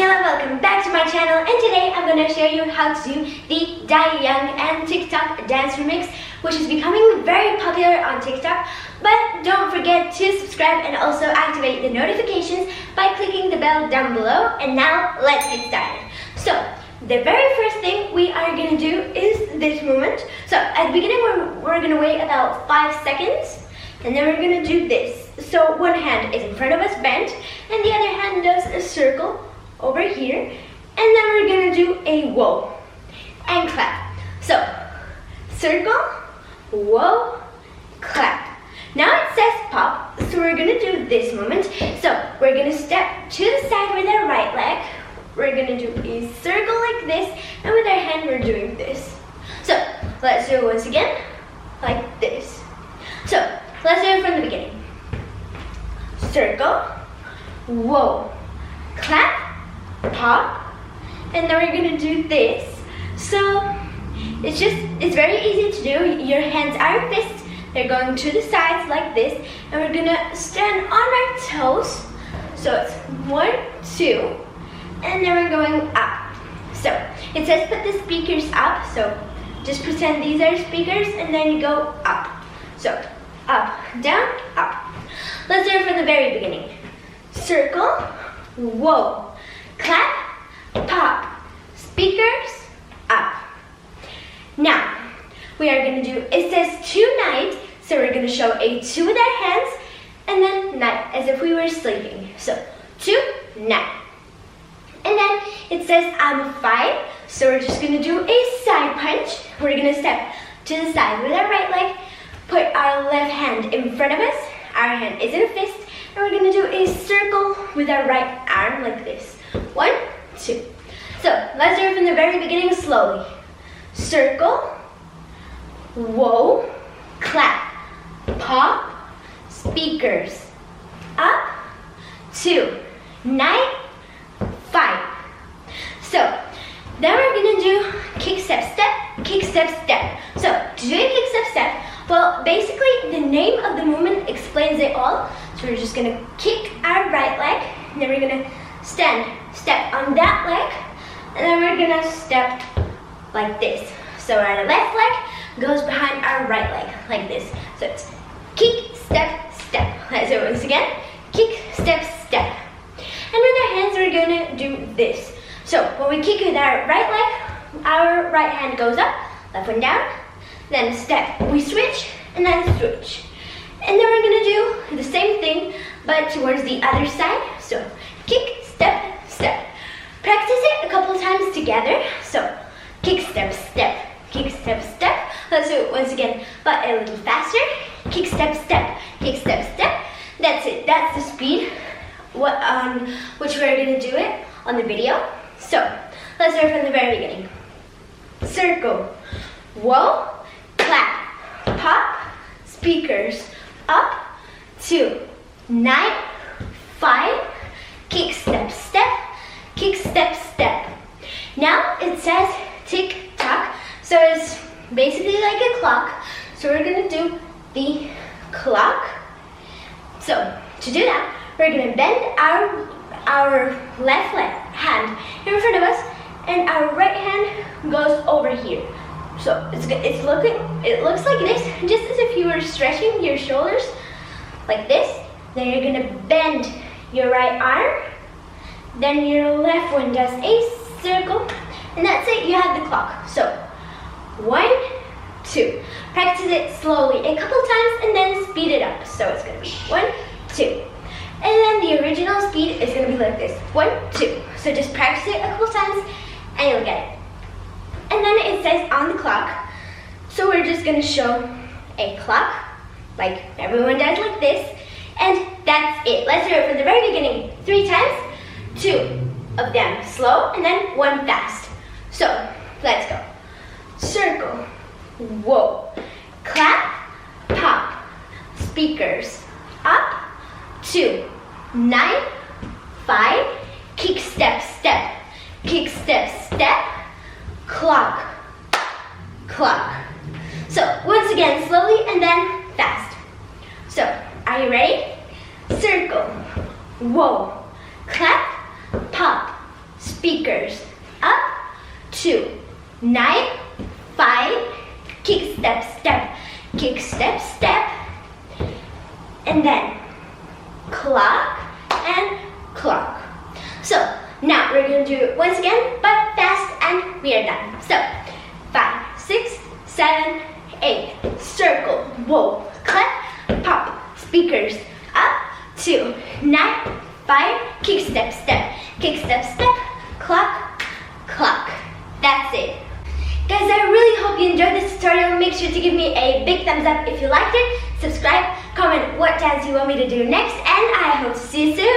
Hello, welcome back to my channel, and today I'm going to show you how to do the Die Young and TikTok Dance remix, which is becoming very popular on TikTok. But don't forget to subscribe and also activate the notifications by clicking the bell down below. And now let's get started. So the very first thing we are going to do is this movement. So at the beginning we're going to wait about 5 seconds, and then we're going to do this. So one hand is in front of us bent, and the other hand does a circle over here, and then we're gonna do a whoa and clap. So circle, whoa, clap. Now it says pop, so we're gonna do this movement. So we're gonna step to the side with our right leg. We're gonna do a circle like this, and with our hand we're doing this. So let's do it once again, like this. So let's do it from the beginning. Circle, whoa, clap, pop, and then we're gonna do this. So it's very easy to do. Your hands are fists, they're going to the sides like this, and we're gonna stand on our toes. So it's 1, 2, and then we're going up. So it says put the speakers up, so just pretend these are speakers, and then you go up. So up, down, up. Let's do it from the very beginning. Circle, whoa, clap, pop, speakers, up. Now, we are going to do, it says tonight, so we're going to show a 2 with our hands, and then night, as if we were sleeping. So, 2, night. And then it says I'm 5, so we're just going to do a side punch. We're going to step to the side with our right leg, put our left hand in front of us, our hand is in a fist, and we're going to do a circle with our right arm like this. 1, 2. So let's do it from the very beginning slowly. Circle, whoa, clap, pop, speakers, up, 2, night, 5. So then we're gonna do kick, step, step, kick, step, step. So to do a kick, step, step, well, basically the name of the movement explains it all. So we're just gonna kick our right leg, and then we're gonna step on that leg, and then we're gonna step like this. So our left leg goes behind our right leg, like this. So it's kick, step, step. Let's do it once again. Kick, step, step. And with our hands, we're gonna do this. So when we kick with our right leg, our right hand goes up, left one down, then step, we switch, and then switch. And then we're gonna do the same thing, but towards the other side. So kick, step, step. Practice it a couple times together. So kick, step, step, kick, step, step. Let's do it once again, but a little faster. Kick, step, step, kick, step, step. That's it, that's the speed which we're gonna do it on the video. So let's start from the very beginning. Circle, whoa, clap, pop, speakers, up, 2, night, 5, kick, step, step, kick, step, step. Now it says tick tock, so it's basically like a clock. So we're gonna do the clock. So to do that, we're gonna bend our left hand in front of us, and our right hand goes over here. So it looks like this, just as if you were stretching your shoulders like this. Then you're gonna bend your right arm, then your left one does a circle, and that's it, you have the clock. So 1, 2. Practice it slowly a couple times and then speed it up. So it's gonna be 1, 2. And then the original speed is gonna be like this. 1, 2. So just practice it a couple times and you'll get it. And then it says on the clock, so we're just gonna show a clock, like everyone does like this, and that's it. Let's do it from the very beginning, 3 times, 2 of them slow, and then 1 fast. So let's go. Circle, whoa, clap, pop, speakers, up, 2, 9, 5, kick, step, step, kick, step, step, clock, clock. So once again, slowly and then fast. So are you ready? Circle, whoa, clap, pop, speakers. Up, 2, 9, 5, kick, step, step, kick, step, step, and then clock and clock. So now we're going to do it once again, but fast, and we are done. So 5, 6, 7, 8, circle, whoa, clap, pop, speakers, up, 2, 9, 5, kick, step, step, kick, step, step, clock, clock. That's it. Guys, I really hope you enjoyed this tutorial. Make sure to give me a big thumbs up if you liked it. Subscribe, comment what dance you want me to do next, and I hope to see you soon.